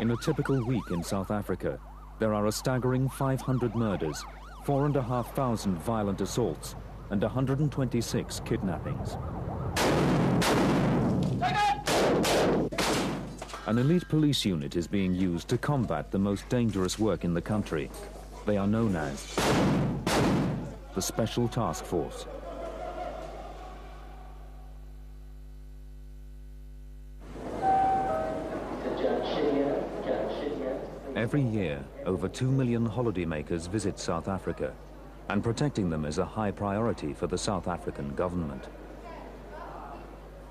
In a typical week in South Africa, there are a staggering 500 murders, 4,500 violent assaults, and 126 kidnappings. An elite police unit is being used to combat the most dangerous work in the country. They are known as the Special Task Force. Every year, over 2 million holidaymakers visit South Africa, and protecting them is a high priority for the South African government.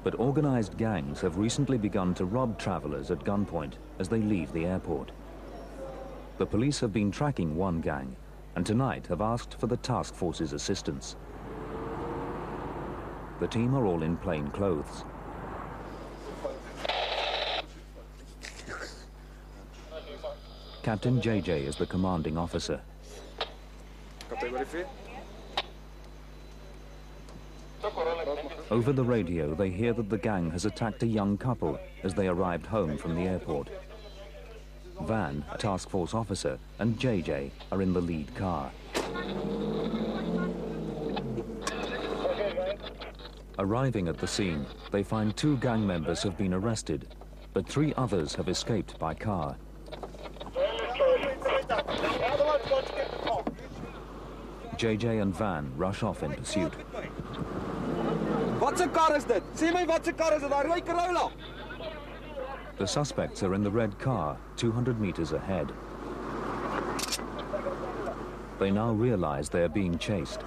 But organized gangs have recently begun to rob travelers at gunpoint as they leave the airport. The police have been tracking one gang, and tonight have asked for the task force's assistance. The team are all in plain clothes. Captain JJ is the commanding officer. Over the radio, they hear that the gang has attacked a young couple as they arrived home from the airport. Van, a task force officer, and JJ are in the lead car. Arriving at the scene, they find 2 gang members have been arrested, but 3 others have escaped by car. JJ and Van rush off in pursuit. The suspects are in the red car, 200 meters ahead. They now realize they are being chased.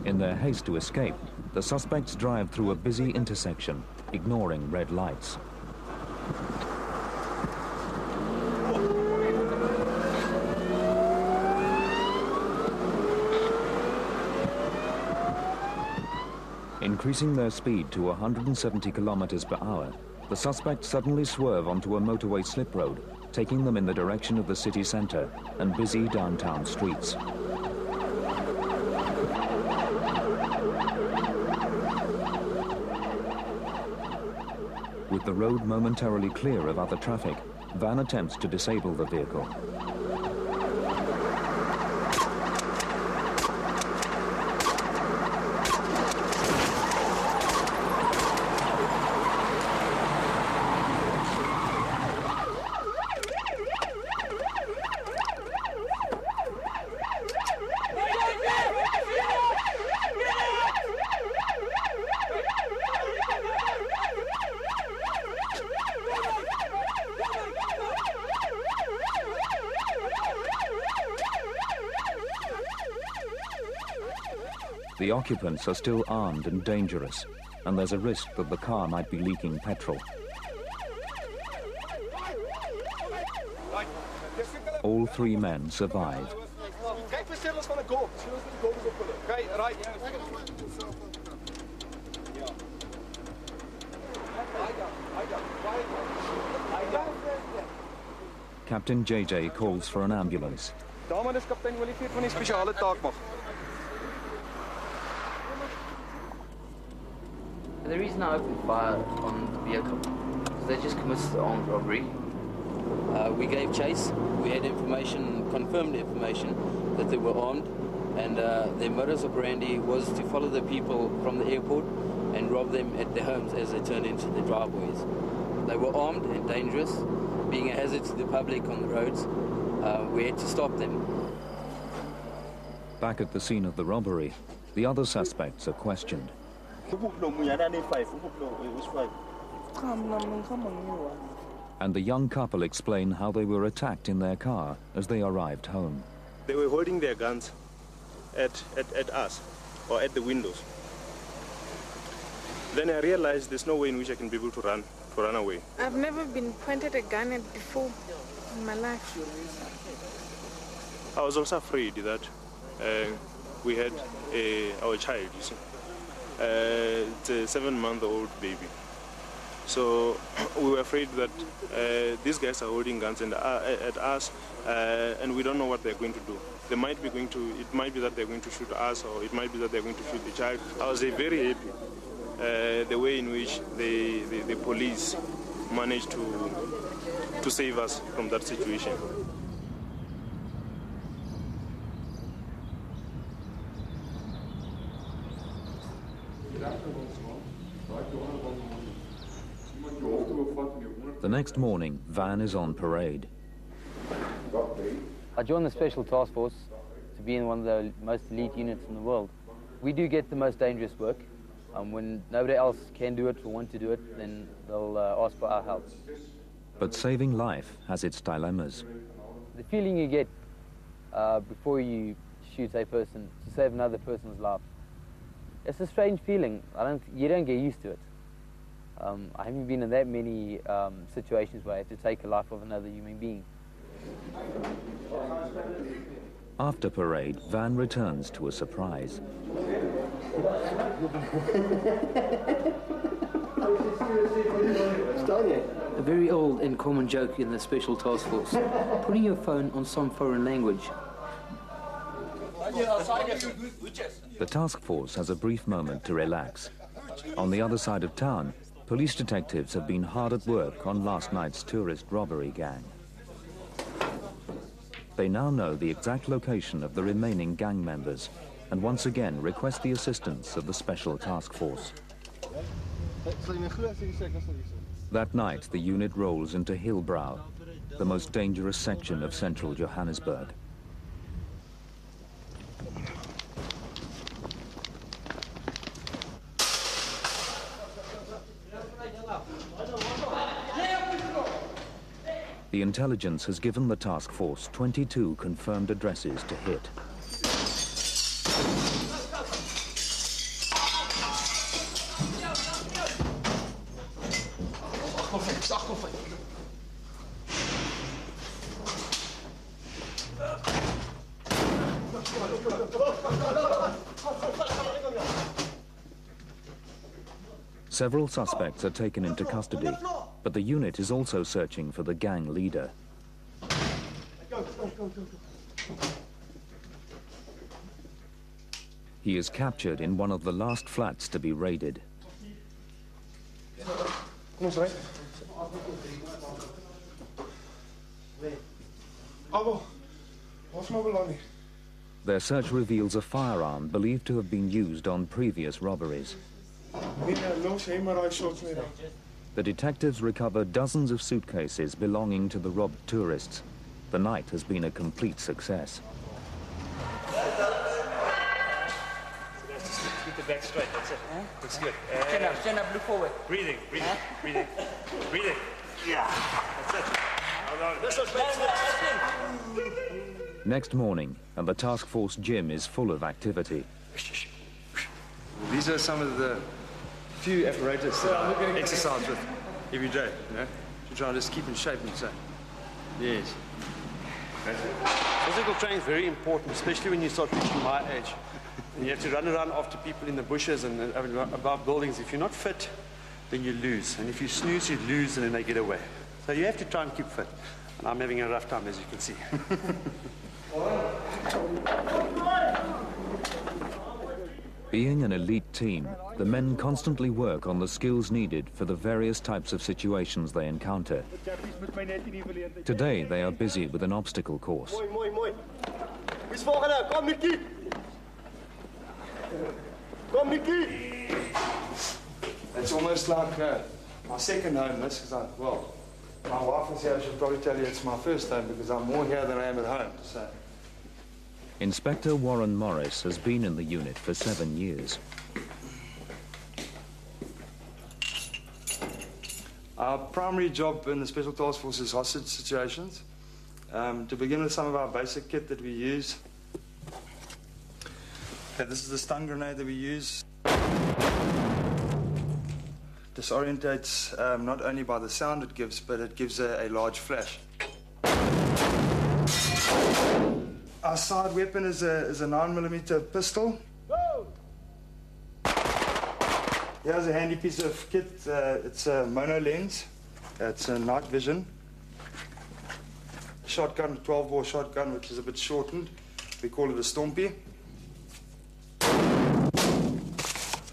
In their haste to escape, the suspects drive through a busy intersection, ignoring red lights. Increasing their speed to 170 kilometers per hour, the suspects suddenly swerve onto a motorway slip road, taking them in the direction of the city center and busy downtown streets. With the road momentarily clear of other traffic, Van attempts to disable the vehicle. The occupants are still armed and dangerous, and there's a risk that the car might be leaking petrol. All 3 men survive. Captain JJ calls for an ambulance. The reason I opened fire on the vehicle is they just committed armed robbery. We gave chase. We had information, confirmed information, that they were armed, and their modus operandi was to follow the people from the airport and rob them at their homes as they turned into the driveways. They were armed and dangerous, being a hazard to the public on the roads. We had to stop them. Back at the scene of the robbery, the other suspects are questioned. And the young couple explain how they were attacked in their car as they arrived home. They were holding their guns at us, or at the windows. Then I realized there's no way in which I can be able to run away. I've never been pointed a gun at before in my life. I was also afraid that we had our child, you see. It's a 7-month-old baby. So we were afraid that these guys are holding guns at us, and we don't know what they're going to do. It might be that they're going to shoot us, or it might be that they're going to shoot the child. I was very happy the way in which the police managed to save us from that situation. The next morning, Van is on parade. I joined the Special Task Force to be in one of the most elite units in the world. We do get the most dangerous work. When nobody else can do it or want to do it, then they'll ask for our help. But saving life has its dilemmas. The feeling you get before you shoot a person to save another person's life, it's a strange feeling. You don't get used to it. I haven't been in that many situations where I have to take the life of another human being. After parade, Van returns to a surprise. A very old and common joke in the Special Task Force, putting your phone on some foreign language. The task force has a brief moment to relax. On the other side of town, police detectives have been hard at work on last night's tourist robbery gang. They now know the exact location of the remaining gang members and once again request the assistance of the Special Task Force. That night, the unit rolls into Hillbrow, the most dangerous section of central Johannesburg. The intelligence has given the task force 22 confirmed addresses to hit. Several suspects are taken into custody, but the unit is also searching for the gang leader. He is captured in one of the last flats to be raided. Their search reveals a firearm believed to have been used on previous robberies. The detectives recover dozens of suitcases belonging to the robbed tourists. The night has been a complete success. Keep the back straight, that's it. Looks good. Stand up, look forward. Breathing. Yeah, that's it. Next morning, and the task force gym is full of activity. These are some of the few apparatus that I exercise with every day, you know, to try and just keep in shape and so. Yes. Physical training is very important, especially when you start reaching my age. And you have to run around after people in the bushes and above buildings. If you're not fit, then you lose. And if you snooze, you lose, and then they get away. So you have to try and keep fit. And I'm having a rough time, as you can see. Being an elite team, the men constantly work on the skills needed for the various types of situations they encounter. Today, they are busy with an obstacle course. It's almost like my second home, this, because well, my wife is here, she'll probably tell you it's my first home because I'm more here than I am at home, so. Inspector Warren Morris has been in the unit for 7 years. Our primary job in the Special Task Force is hostage situations. To begin with, some of our basic kit that we use. Okay, this is the stun grenade that we use. Disorientates not only by the sound it gives, but it gives a large flash. Our side weapon is a 9mm pistol. Here's a handy piece of kit. It's a mono lens. It's a night vision. Shotgun, 12-bore shotgun, which is a bit shortened. We call it a Stompy.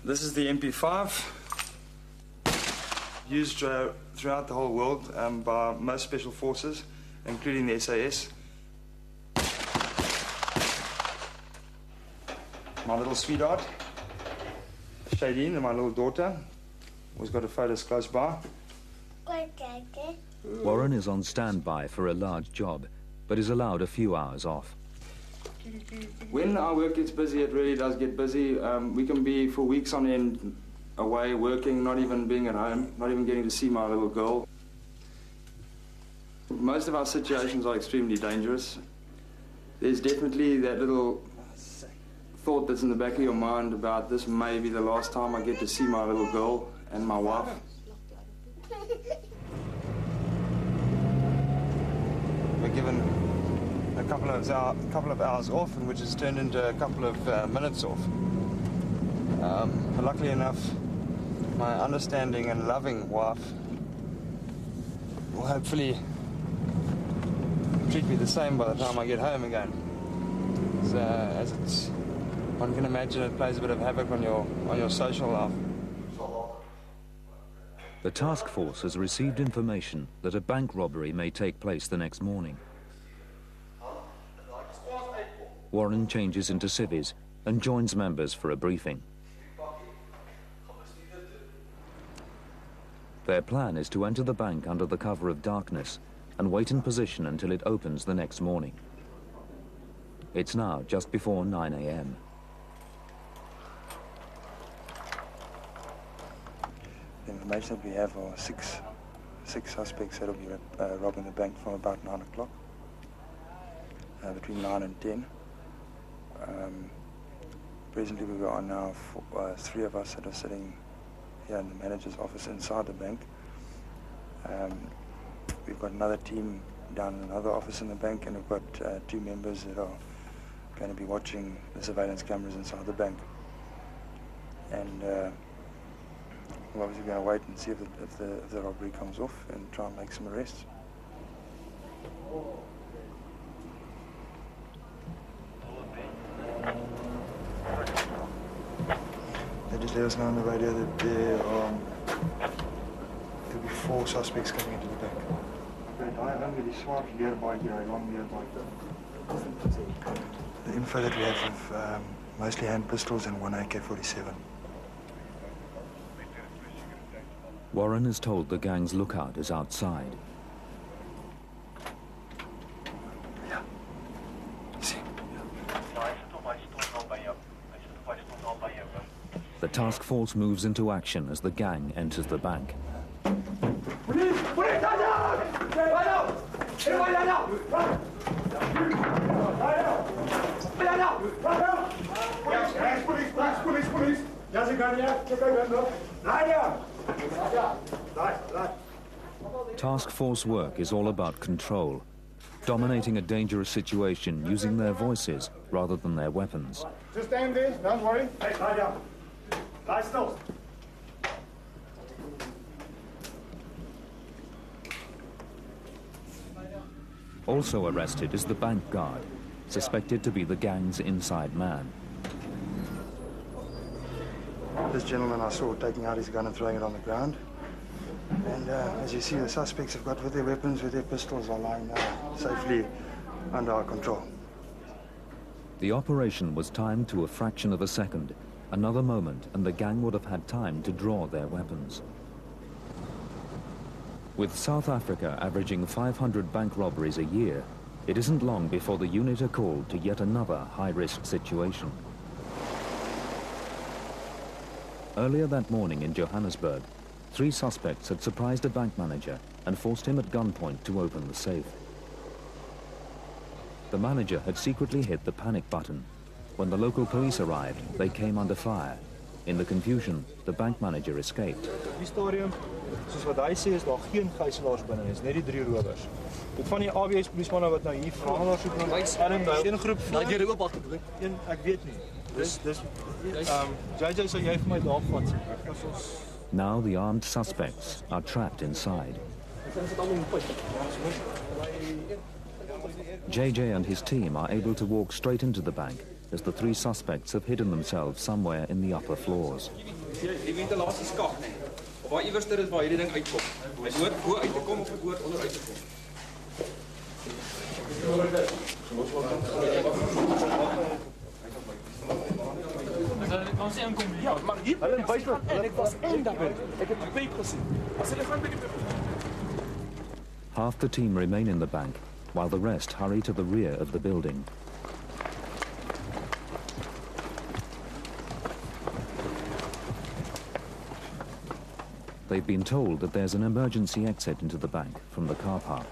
This is the MP5. used throughout the whole world by most special forces, including the SAS. My little sweetheart, Shadeen, and my little daughter. Always got a photos close by. Warren is on standby for a large job, but is allowed a few hours off. When our work gets busy, it really does get busy. We can be for weeks on end away working, not even being at home, not even getting to see my little girl. Most of our situations are extremely dangerous. There's definitely that little thought that's in the back of your mind about this may be the last time I get to see my little girl and my wife. We're given a couple of hours off, and which has turned into a couple of minutes off. But luckily enough, my understanding and loving wife will hopefully treat me the same by the time I get home again. So, as it's, one can imagine, it plays a bit of havoc on your social life. The task force has received information that a bank robbery may take place the next morning. Warren changes into civvies and joins members for a briefing. Their plan is to enter the bank under the cover of darkness and wait in position until it opens the next morning. It's now just before 9 a.m. The information that we have are six suspects that will be robbing the bank from about 9 o'clock, between 9 and 10. Presently we are now three of us that are sitting here in the manager's office inside the bank. We've got another team down in another office in the bank, and we've got two members that are going to be watching the surveillance cameras inside the bank. And we're obviously going to wait and see if the robbery comes off and try and make some arrests. They just let us know on the radio that there'll be 4 suspects coming into the bank. The info that we have of mostly hand pistols and 1 AK-47. Warren is told the gang's lookout is outside. Yeah. See. The task force moves into action as the gang enters the bank. Task force work is all about control, dominating a dangerous situation using their voices rather than their weapons. Just stand there, don't worry. Hey, lie down. Lie still. Also arrested is the bank guard, suspected to be the gang's inside man. This gentleman I saw taking out his gun and throwing it on the ground. And as you see, the suspects have got with their weapons, with their pistols, are lying safely under our control. The operation was timed to a fraction of a second. Another moment and the gang would have had time to draw their weapons. With South Africa averaging 500 bank robberies a year, it isn't long before the unit are called to yet another high-risk situation. Earlier that morning in Johannesburg, 3 suspects had surprised a bank manager and forced him at gunpoint to open the safe. The manager had secretly hit the panic button. When the local police arrived, they came under fire. In the confusion, the bank manager escaped. Die stadium, soos wat hy sê, is daar geen gijslaers binne, is net die 3 rowers. Dit van die ABS polismanne wat nou hier vra na soek na een groep voor. Daai oop wat gebeur. Een ek weet nie. Dis JJ sê jy vir my daar vat. Now the armed suspects are trapped inside. JJ and his team are able to walk straight into the bank as the 3 suspects have hidden themselves somewhere in the upper floors. Waar iewers is waar hierdie ding uitkom. Hy hoort voor uit te kom of hy hoort onder uit te kom. Ja, maar hier, hulle wys my en ek was in daar binne. Ek het die pyp gesien. As hulle gaan by die Half the team remain in the bank, while the rest hurry to the rear of the building. They've been told that there's an emergency exit into the bank from the car park.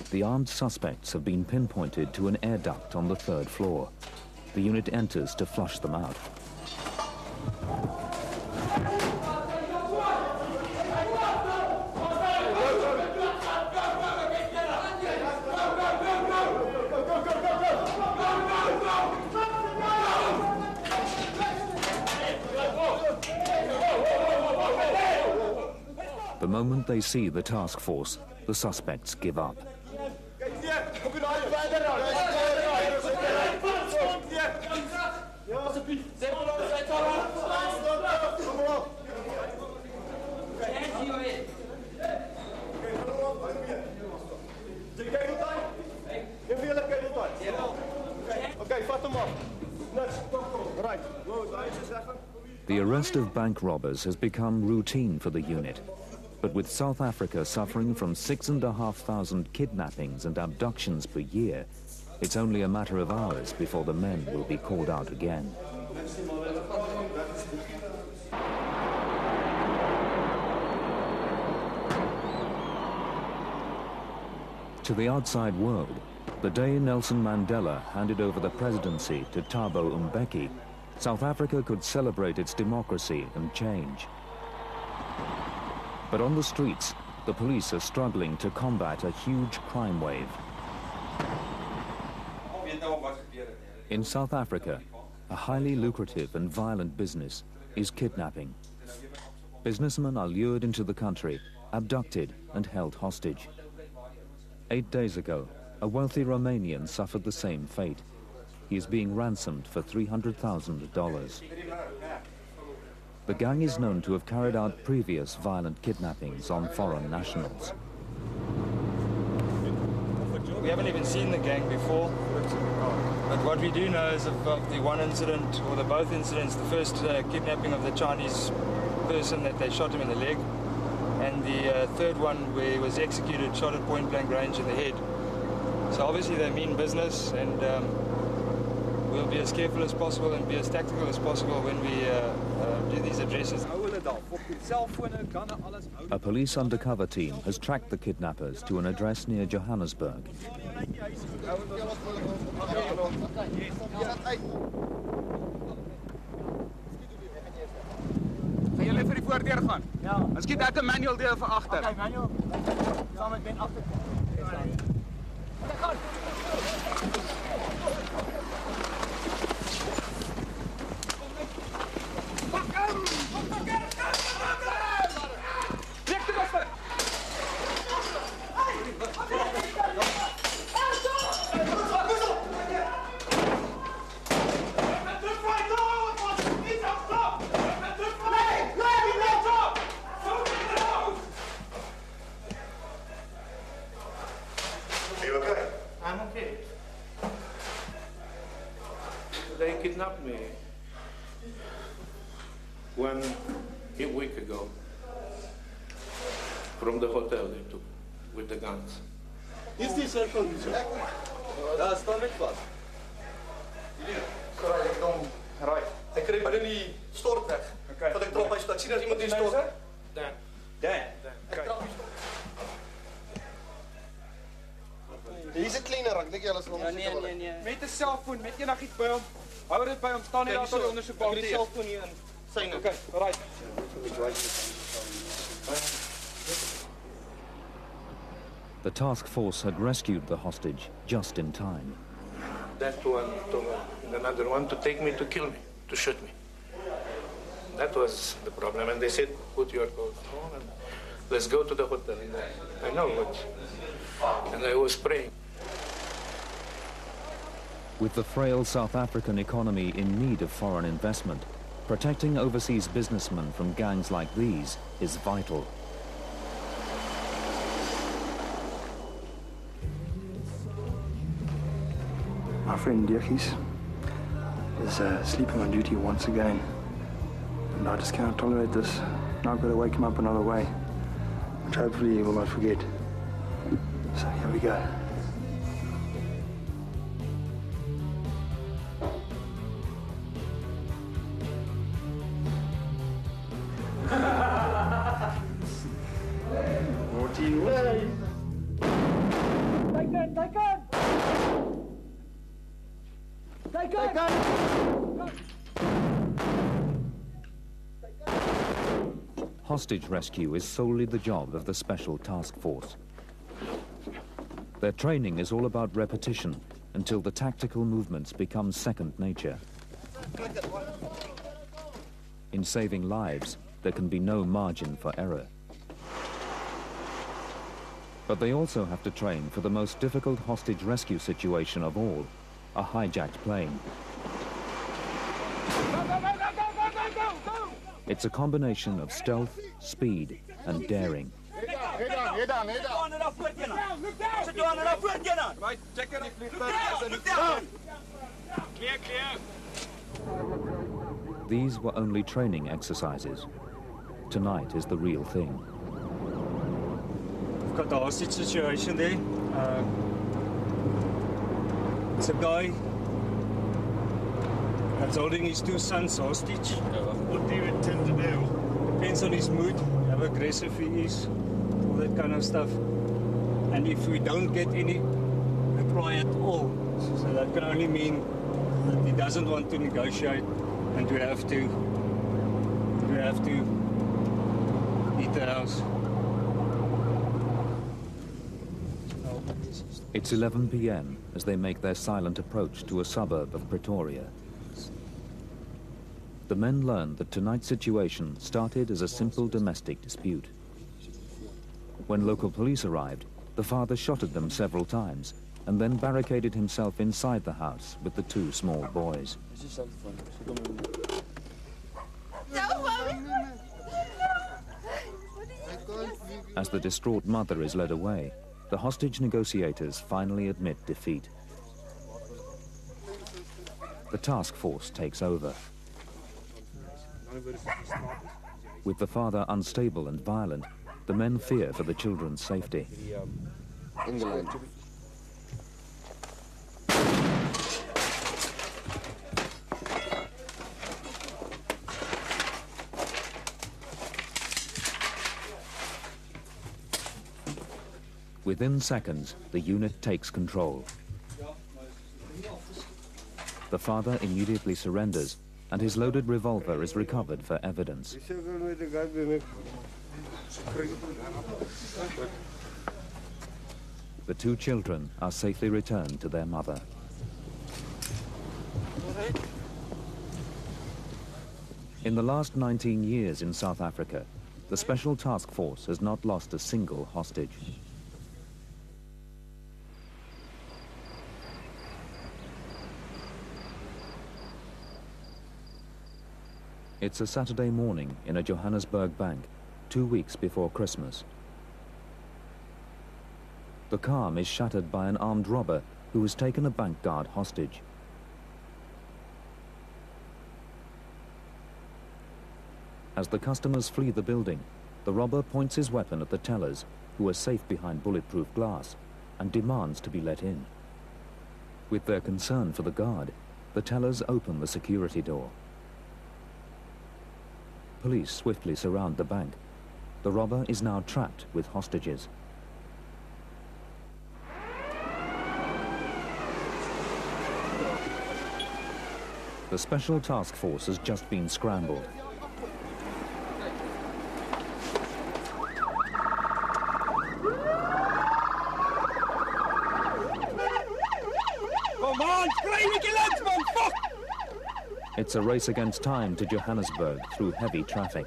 The armed suspects have been pinpointed to an air duct on the 3rd floor. The unit enters to flush them out. The moment they see the task force, the suspects give up. The arrest of bank robbers has become routine for the unit. But with South Africa suffering from 6,500 kidnappings and abductions per year, it's only a matter of hours before the men will be called out again. To the outside world, the day Nelson Mandela handed over the presidency to Thabo Mbeki, South Africa could celebrate its democracy and change. But on the streets, the police are struggling to combat a huge crime wave. In South Africa, a highly lucrative and violent business is kidnapping. Businessmen are lured into the country, abducted and held hostage. 8 days ago, a wealthy Romanian suffered the same fate. He is being ransomed for $300,000. The gang is known to have carried out previous violent kidnappings on foreign nationals. We haven't even seen the gang before, but what we do know is of the one incident, or the both incidents, the first kidnapping of the Chinese person that they shot him in the leg, and the third one where he was executed, shot at point blank range in the head. So obviously they mean business, and we'll be as careful as possible and be as tactical as possible when we do these addresses. A police undercover team has tracked the kidnappers to an address near Johannesburg. Gaan julle vir die voordeur gaan? Ja. Dan skiet ek 'n manual deur vir agter. Okay, manual. Saam met Ben agter. Gaan. They kidnapped me 1 week ago from the hotel they took with the guns. Is die cellfoon hier so? Daar staan net vas. Sorry, ek kom raai. Ek kry binne die stort weg. Okay. Want ek trap my stad. Sien as iemand hier stort. Dan. Okay. Hier is 'n cleaner, ek dink jy alles rond. Nee. Met 'n selfoon, met enigiets by hom. Hou dit by hom, staan nie daar tot die ondersoek bank. Ek het die selfoon hier in. Syne. Okay, right. The task force had rescued the hostage just in time. That one told another one to take me to kill me. to shoot me. That was the problem. And they said, put your clothes on and let's go to the hotel. And I know what. And I was praying. With the frail South African economy in need of foreign investment, protecting overseas businessmen from gangs like these is vital. My friend Dirkies is sleeping on duty once again. And I just cannot tolerate this. Now I've got to wake him up another way, which hopefully he will not forget. So here we go. Hostage rescue is solely the job of the Special Task Force. Their training is all about repetition until the tactical movements become second nature. In saving lives, there can be no margin for error. But they also have to train for the most difficult hostage rescue situation of all, a hijacked plane. It's a combination of stealth, speed, and daring. These were only training exercises. Tonight is the real thing. We've got the hostage situation there. It's a guy that's holding his two sons hostage. What do you intend to do? Depends on his mood, how aggressive he is, all that kind of stuff. And if we don't get any reply at all, so that can only mean that he doesn't want to negotiate, and we have to eat the house. It's 11 p.m. as they make their silent approach to a suburb of Pretoria. The men learn that tonight's situation started as a simple domestic dispute. When local police arrived, the father shot at them several times and then barricaded himself inside the house with the two small boys. As the distraught mother is led away, the hostage negotiators finally admit defeat. The task force takes over. With the father unstable and violent, the men fear for the children's safety. England. Within seconds, the unit takes control. The father immediately surrenders, and his loaded revolver is recovered for evidence. The two children are safely returned to their mother. In the last 19 years in South Africa, the Special Task Force has not lost a single hostage. It's a Saturday morning in a Johannesburg bank, 2 weeks before Christmas. The calm is shattered by an armed robber who has taken a bank guard hostage. As the customers flee the building, the robber points his weapon at the tellers, who are safe behind bulletproof glass, and demands to be let in. With their concern for the guard, the tellers open the security door. Police swiftly surround the bank. The robber is now trapped with hostages. The Special Task Force has just been scrambled. Come on, scream at your legs, man, fuck! It's a race against time to Johannesburg through heavy traffic.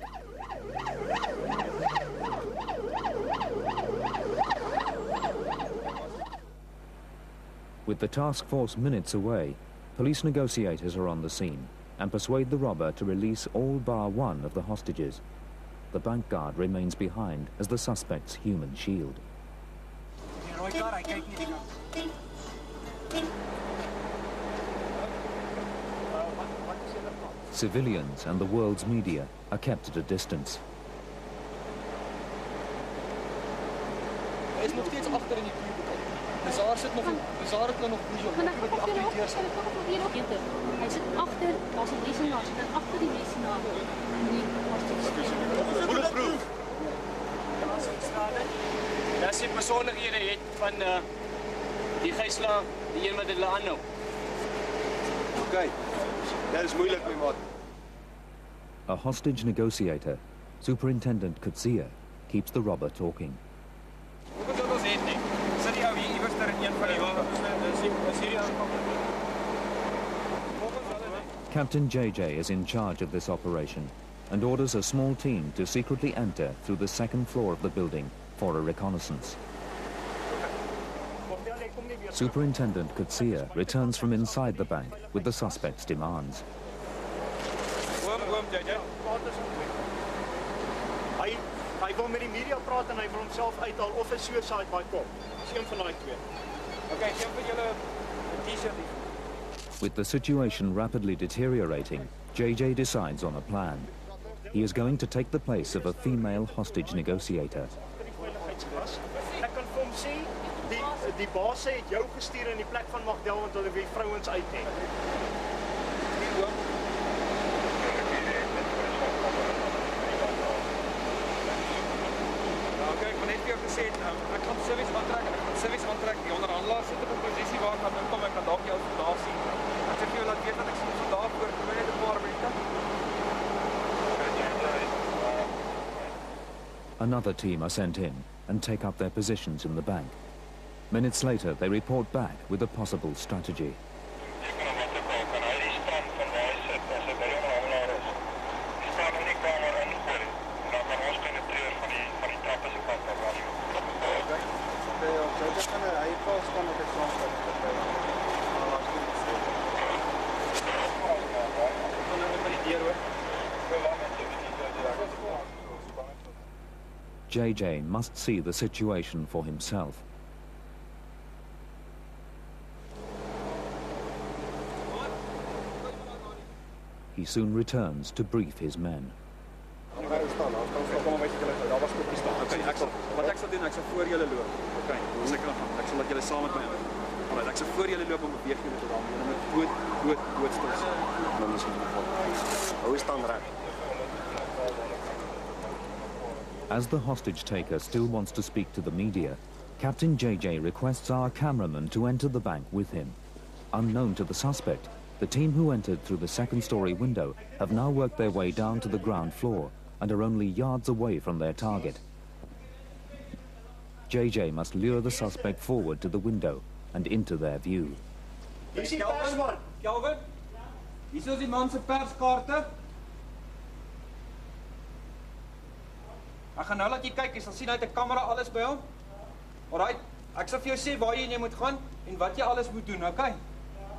With the task force minutes away, police negotiators are on the scene and persuade the robber to release all bar one of the hostages. The bank guard remains behind as the suspect's human shield. Civilians and the world's media are kept at a distance. As die persoonlikhede het van die gijslaer, die een wat hulle aanhou. Okay. Dat is moeilik, my maat. A hostage negotiator, Superintendent Kutsia, keeps the robber talking. Captain JJ is in charge of this operation and orders a small team to secretly enter through the second floor of the building for a reconnaissance. Superintendent Kutsia returns from inside the bank with the suspect's demands. Hy wil met die media praat en hy wil homself uithaal of 'n suicide by kop. Dis een van daai twee. Okay, gee vir julle 'n T-shirt. With the situation rapidly deteriorating, JJ decides on a plan. He is going to take the place of a female hostage negotiator. Ek kan vir hom sê, die baas het jou gestuur in die plek van Magdel want hulle wil vrouens uitneem. Ek gaan service aantrek en ek gaan service aantrek. Die onderhandelaar sit op 'n posisie waar ek kan inkom en kan dalk jou vandag sien. Ek sê vir jou laat weet dat ek sien vandag voor net 'n paar minute. Another team are sent in and take up their positions in the bank. Minutes later, they report back with a possible strategy. JJ must see the situation for himself. He soon returns to brief his men. Okay, wat ek sal doen, ek sal voor julle loop. Okay, dis ek gaan. Ek sal laat julle saam met my. Alright, ek sal voor julle loop om beweeg julle te dan. Julle moet dood stil. Dan is dit geval. Hou staan reg. As the hostage taker still wants to speak to the media, Captain JJ requests our cameraman to enter the bank with him. Unknown to the suspect, the team who entered through the second-story window have now worked their way down to the ground floor and are only yards away from their target. JJ must lure the suspect forward to the window and into their view. Kelvin, hier is die man se perskaarte. Ek gaan nou laat jy kyk, jy sal sien hy het 'n kamera alles by hom. Alright, ek sal vir jou sê waar jy moet gaan en wat jy alles moet doen, okay?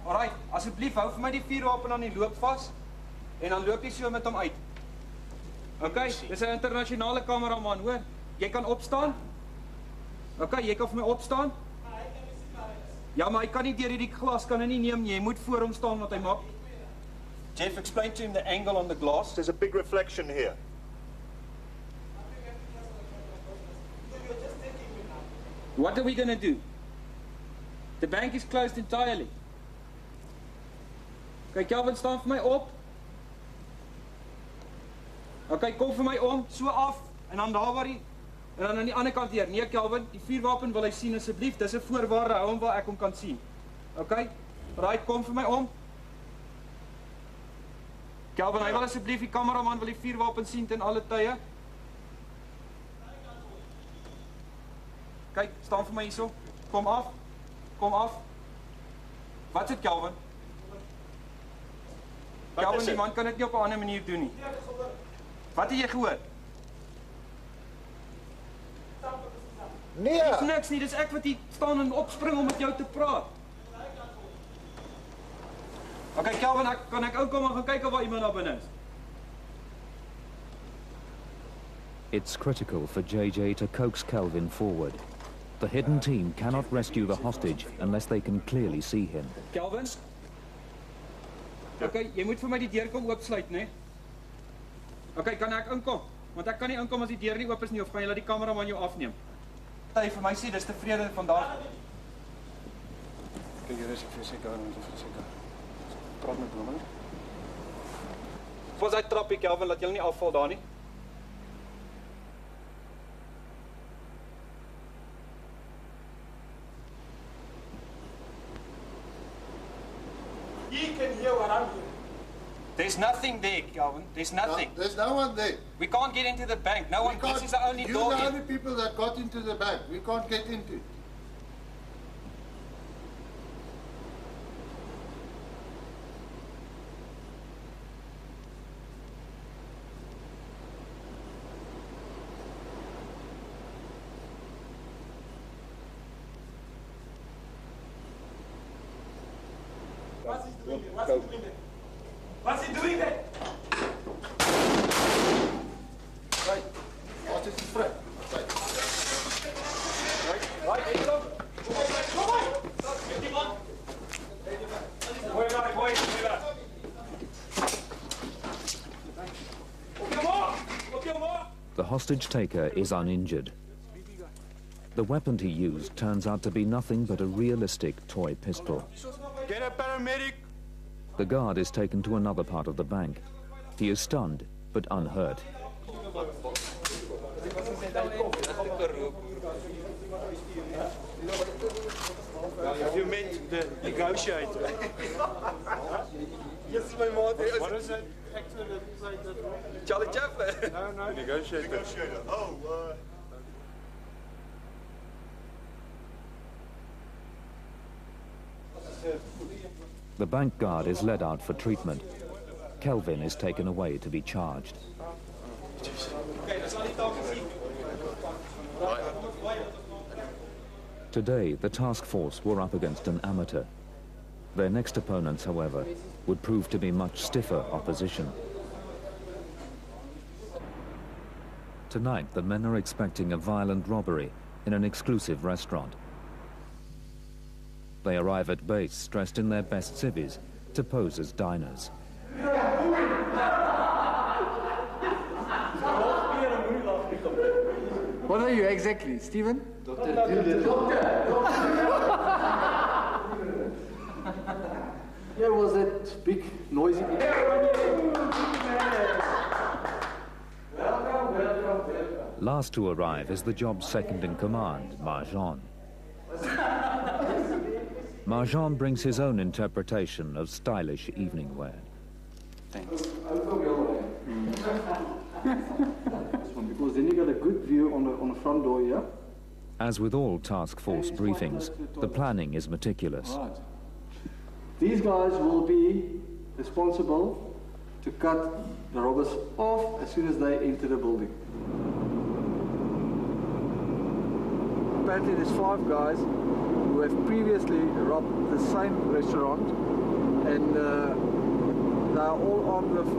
Alright, asseblief hou vir my die vuurwapen aan die loop vas en dan loop jy so met hom uit. Okay, dis 'n internasionale kameraman, hoor. Jy kan opstaan? Okay, jy kan vir my opstaan? Ja, maar hy kan nie deur hierdie glas kan hy nie neem nie. Jy moet voor hom staan wat hy maak. Jeff, explain to him the angle on the glass. There's a big reflection here. What are we going to do? The bank is closed entirely. Okay, Kelvin, staan vir my op. Okay, kom vir my om, so af, en dan daar waar die, en dan aan die ander kant hier. Nee, Kelvin, die vuurwapen wil hy sien asseblief. Dis 'n voorwaarde, hou hom waar ek hom kan sien. Okay? Right, kom vir my om. Kelvin, hy wil asseblief, die kameraman wil die vuurwapen sien ten alle tye. Kyk, staan vir my hierso. Kom af. Kom af. Wat is dit, Kelvin? Kelvin, die man kan dit nie op 'n ander manier doen nie. Wat het jy gehoor? Nee. Dis niks nie, dis ek wat hier staan en opspring om met jou te praat. Okay, Kelvin, kan ek ook kom en gaan kyk of daar iemand daar binne is? It's critical for JJ to coax Kelvin forward. The hidden team cannot rescue the hostage unless they can clearly see him. Kelvin? Okay, jy moet vir my die deur kom oopsluit, né? Okay, kan ek inkom? Want ek kan nie inkom as die deur nie oop is nie, of gaan jy laat die kameraman jou afneem? Hy vir my sê dis tevrede vandag. Kyk, hier is ek vir seker, seker. Praat met hom, hè? Voor sy trappie, Kelvin, laat jy nie afval daar nie. You can hear what I'm hearing. There's nothing there, Kelvin. There's nothing. There's no one there. We can't get into the bank. No one. This is the only door. You're the in. only people that got into the bank. We can't get into it. What's he doing there? What's he doing there? What's he doing there? Right. Wat is die vrij? Right, hey, look. Kom on. Get him on. Mooi werk, mooi werk. Op je omhoog. The hostage taker is uninjured. The weapon he used turns out to be nothing but a realistic toy pistol. Get a paramedic. The guard is taken to another part of the bank. He is stunned, but unhurt. You meant the negotiator. Yes, my mom. What is it? Charlie Chaplin. No. Negotiator. Oh, The bank guard is led out for treatment. Kelvin is taken away to be charged. Today, the task force were up against an amateur. Their next opponents, however, would prove to be much stiffer opposition. Tonight, the men are expecting a violent robbery in an exclusive restaurant. They arrive at base dressed in their best civvies to pose as diners. What are you exactly, Stephen? Here was that big noisy. Last to arrive is the job's second in command, Marjan. Marjan brings his own interpretation of stylish evening wear. Thanks. Because then you got a good view on the front door here. As with all task force briefings, the planning is meticulous. Right. These guys will be responsible to cut the robbers off as soon as they enter the building. Apparently there's 5 guys who have previously robbed the same restaurant, and they are all armed with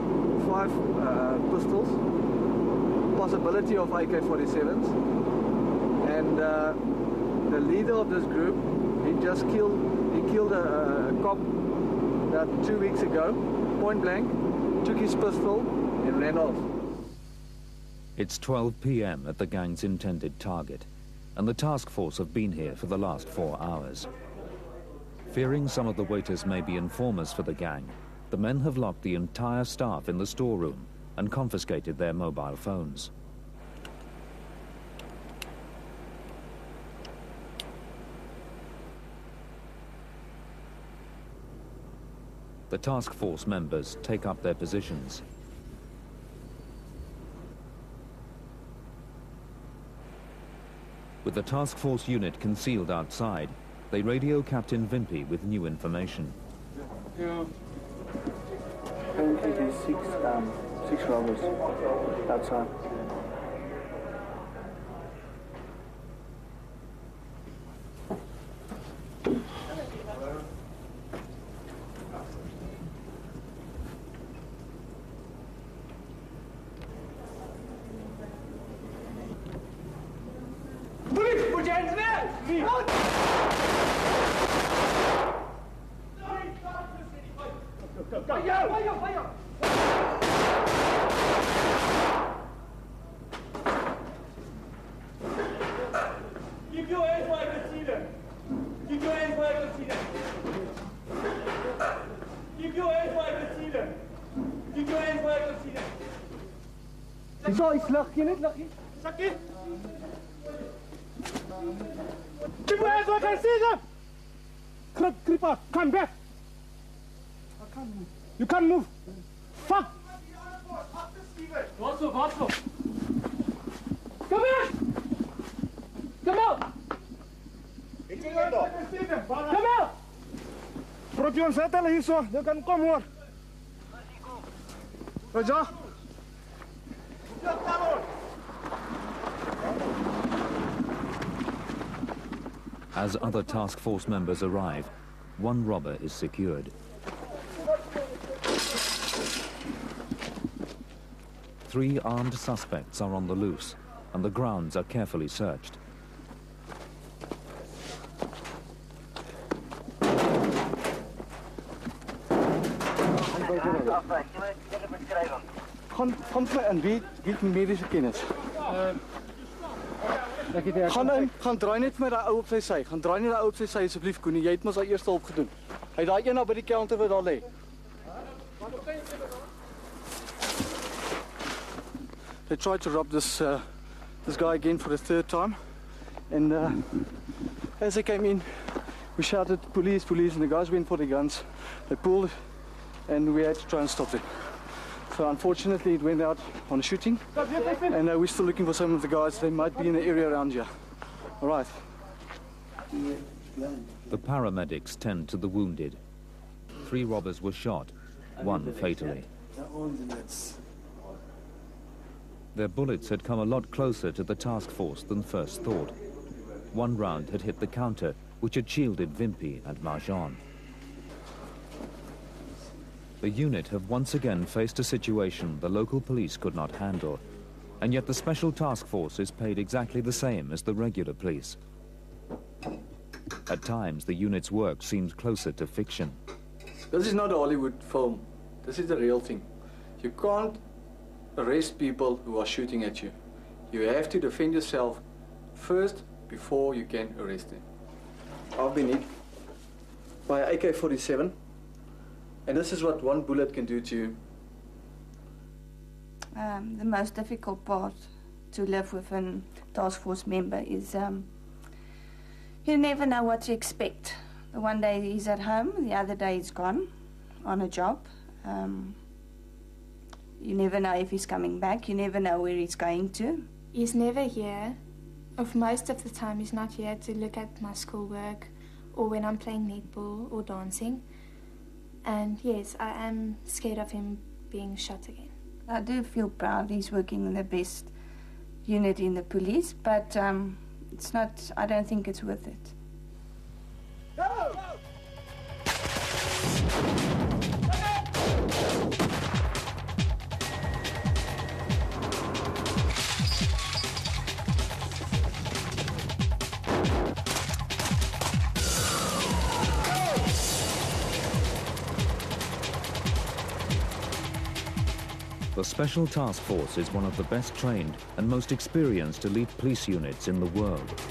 5 pistols, possibility of AK-47s, and the leader of this group, he killed a cop about 2 weeks ago, point blank, took his pistol and ran off. It's 12 p.m. at the gang's intended target, and the task force have been here for the last 4 hours. Fearing some of the waiters may be informers for the gang, the men have locked the entire staff in the storeroom and confiscated their mobile phones. The task force members take up their positions. With the task force unit concealed outside, they radio Captain Vimpy with new information. Yeah. Currently there's six robbers outside. Police, put your hands there! Keep your hands where I can see them. Keep your hands where I can see them. Keep your hands where I can see them. Keep your hands where I can see them. Dis al iets liggie net liggie. Sakkie. Keep your hands where I can see them. Creeper, come back. I can't move. You can't move. Fuck. What's up? Come here. Come out. Come out. Probeer jou zet hulle hier so. Jy kan kom hoor. Roger. As other task force members arrive, one robber is secured. 3 armed suspects are on the loose, and the grounds are carefully searched. Gaan vir in wie mediese kennis. Gaan draai net met daai ou op sy sy. Gaan draai net daai ou op sy sy asseblief Koenie. Jy het mos al eers hulp gedoen. Hy daai een nou by die counter wat daar lê. They tried to rob this guy again for the 3rd time, and as they came in, we shouted police, police, and the guys went for the guns. They pulled, and we had to try and stop them. So unfortunately it went out on a shooting, and we're still looking for some of the guys. They might be in the area around here. All right. The paramedics tend to the wounded. 3 robbers were shot, 1 fatally. Their bullets had come a lot closer to the task force than first thought. 1 round had hit the counter, which had shielded Wimpy and Marjan. The unit have once again faced a situation the local police could not handle, and yet the special task force is paid exactly the same as the regular police. At times, the unit's work seems closer to fiction. This is not a Hollywood film. This is the real thing. You can't arrest people who are shooting at you. You have to defend yourself first before you can arrest them. I've been hit by an AK-47, and this is what 1 bullet can do to you. The most difficult part to live with a task force member is you never know what to expect. The one day he's at home, the other day he's gone on a job. You never know if he's coming back. You never know where he's going to. He's never here. Of most of the time, he's not here to look at my schoolwork or when I'm playing netball or dancing. And yes, I am scared of him being shot again. I do feel proud he's working in the best unit in the police, but it's not, I don't think it's worth it. Go! The Special Task Force is one of the best trained and most experienced elite police units in the world.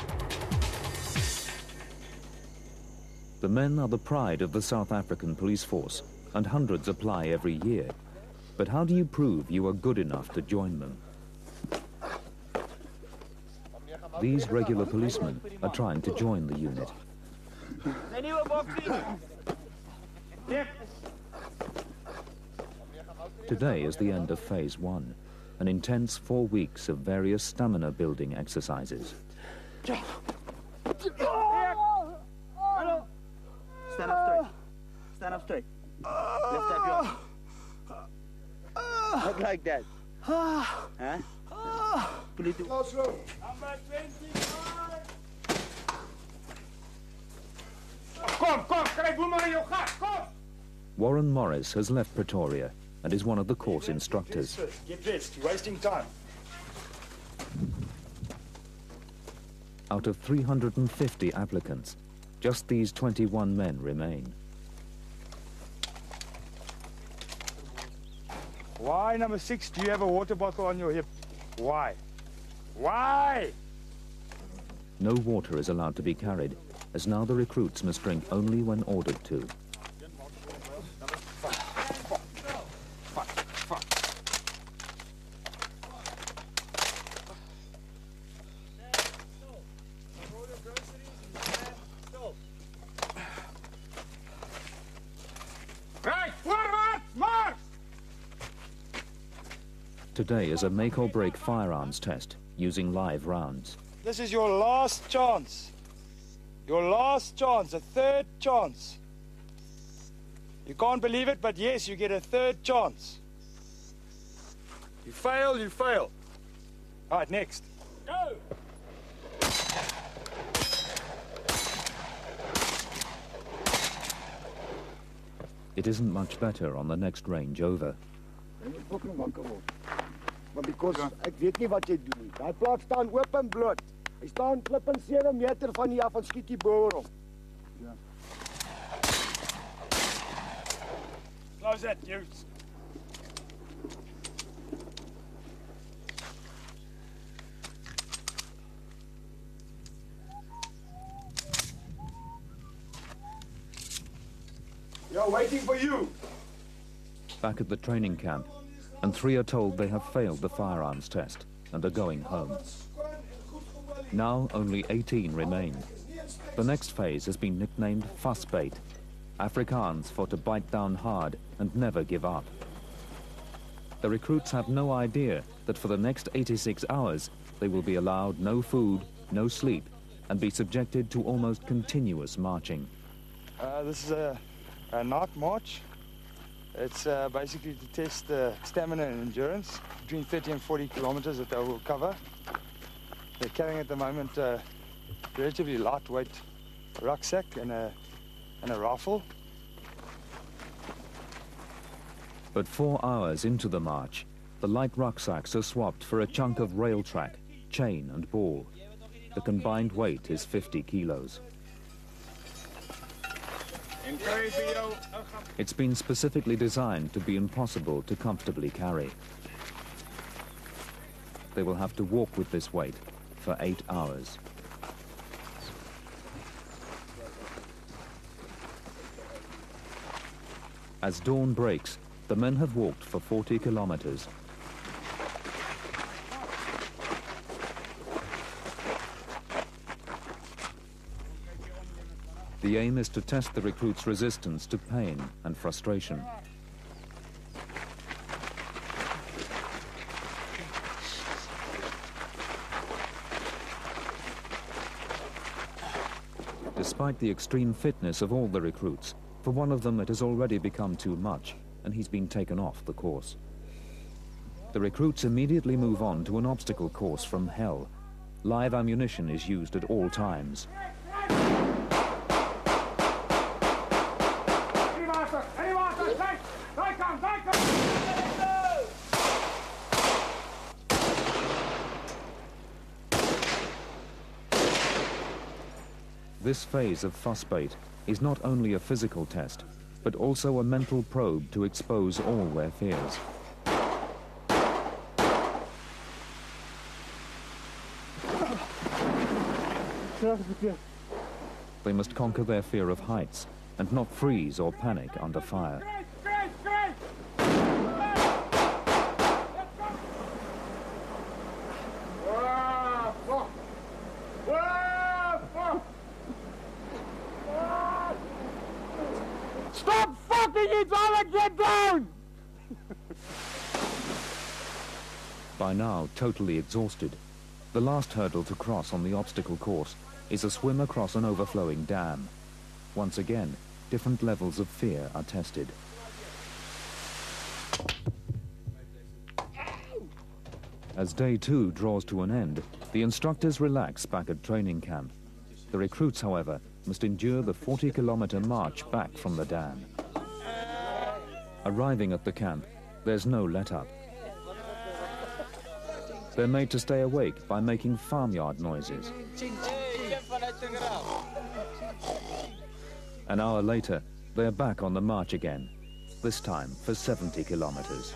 The men are the pride of the South African police force, and hundreds apply every year. But how do you prove you are good enough to join them? These regular policemen are trying to join the unit. Today is the end of Phase 1, an intense 4 weeks of various stamina-building exercises. Stand up straight. Stand up straight. Lift up your arm. Not like that. Huh? Pull it. Classroom. Number 25. Kom, kry boemer in jou gat. Kom. Warren Morris has left Pretoria and is one of the course instructors. Get dressed. You're wasting time. Out of 350 applicants, just these 21 men remain. Why, number 6, do you have a water bottle on your hip? Why? Why? No water is allowed to be carried, as now the recruits must drink only when ordered to. Right, forward, march! Today is a make-or-break firearms test using live rounds. This is your last chance. Your last chance, a third chance. You can't believe it, but yes, you get a third chance. You fail, you fail. All right, next. Go! It isn't much better on the next range over. Maar because ek weet nie wat jy doen nie. Daai plaas staan oop en bloot. Hy staan klip en 7 meter van hier af en skiet die boer op. Ja. Close that, you. You're waiting for you. Back at the training camp, and 3 are told they have failed the firearms test and are going home. Now only 18 remain. The next phase has been nicknamed Vasbyt, Afrikaans for to bite down hard and never give up. The recruits have no idea that for the next 86 hours they will be allowed no food, no sleep, and be subjected to almost continuous marching. This is a night march. It's basically to test the stamina and endurance, between 30 and 40 kilometers that they will cover. They're carrying at the moment a relatively lightweight rucksack and a rifle. But 4 hours into the march, the light rucksacks are swapped for a chunk of rail track, chain and ball. The combined weight is 50 kilos. It's been specifically designed to be impossible to comfortably carry. They will have to walk with this weight for 8 hours. As dawn breaks, the men have walked for 40 kilometers. The aim is to test the recruits' resistance to pain and frustration. Despite the extreme fitness of all the recruits, for one of them it has already become too much, and he's been taken off the course. The recruits immediately move on to an obstacle course from hell. Live ammunition is used at all times. This phase of Vasbyt is not only a physical test, but also a mental probe to expose all their fears. They must conquer their fear of heights and not freeze or panic under fire. Stop fucking each other, get down! By now, totally exhausted, the last hurdle to cross on the obstacle course is a swim across an overflowing dam. Once again, different levels of fear are tested. As day 2 draws to an end, the instructors relax back at training camp. The recruits, however, must endure the 40-kilometer march back from the dam. Arriving at the camp, there's no let-up. They're made to stay awake by making farmyard noises. An hour later, they're back on the march again, this time for 70 kilometers.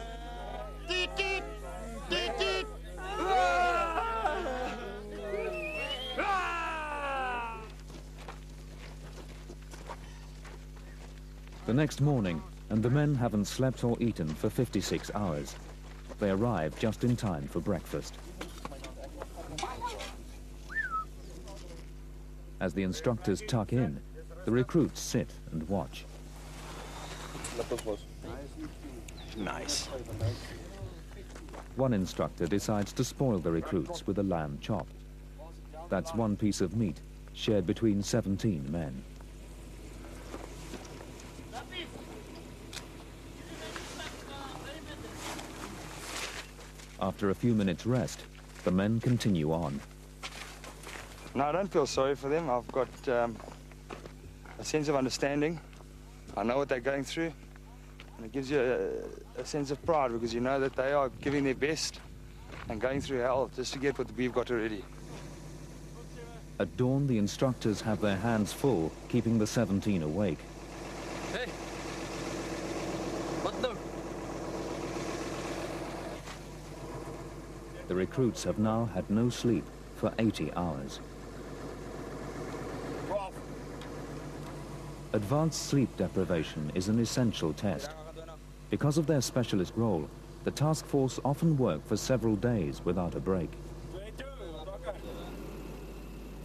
The next morning, and the men haven't slept or eaten for 56 hours. They arrive just in time for breakfast. As the instructors tuck in, the recruits sit and watch. Nice. One instructor decides to spoil the recruits with a lamb chop. That's one piece of meat shared between 17 men. After a few minutes' rest, the men continue on. No, I don't feel sorry for them. I've got a sense of understanding. I know what they're going through. And it gives you a sense of pride because you know that they are giving their best and going through hell just to get what we've got already. At dawn, the instructors have their hands full, keeping the 17 awake. Hey! What the? The recruits have now had no sleep for 80 hours. Advanced sleep deprivation is an essential test. Because of their specialist role, the task force often work for several days without a break.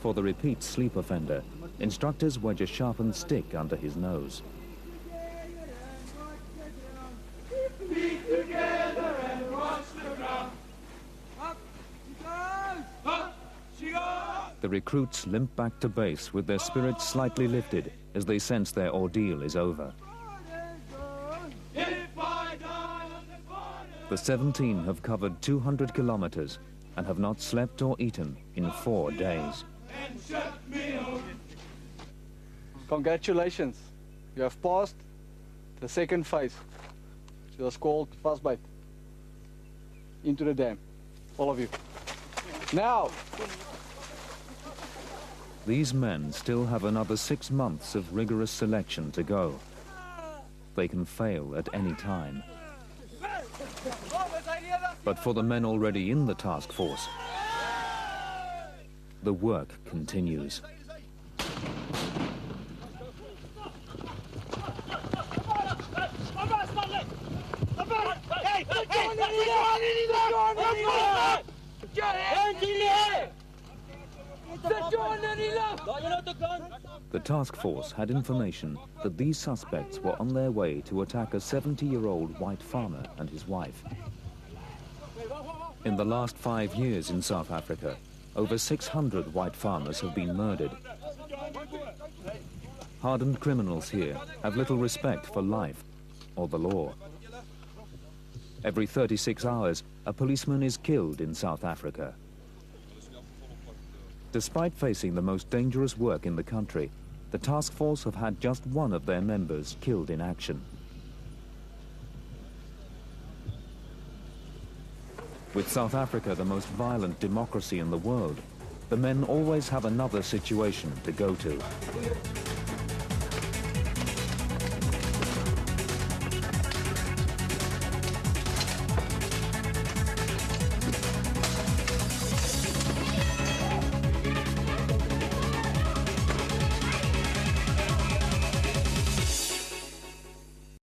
For the repeat sleep offender, instructors wedge a sharpened stick under his nose. The recruits limp back to base with their spirits slightly lifted as they sense their ordeal is over. The 17 have covered 200 kilometers and have not slept or eaten in 4 days. Congratulations, you have passed the second phase, which was called fastbite, into the dam, all of you. Now! These men still have another 6 months of rigorous selection to go. They can fail at any time. But for the men already in the task force, the work continues. The task force had information that these suspects were on their way to attack a 70-year-old white farmer and his wife. In the last 5 years in South Africa, over 600 white farmers have been murdered. Hardened criminals here have little respect for life or the law. Every 36 hours, a policeman is killed in South Africa. Despite facing the most dangerous work in the country, the task force have had just one of their members killed in action. With South Africa the most violent democracy in the world, the men always have another situation to go to.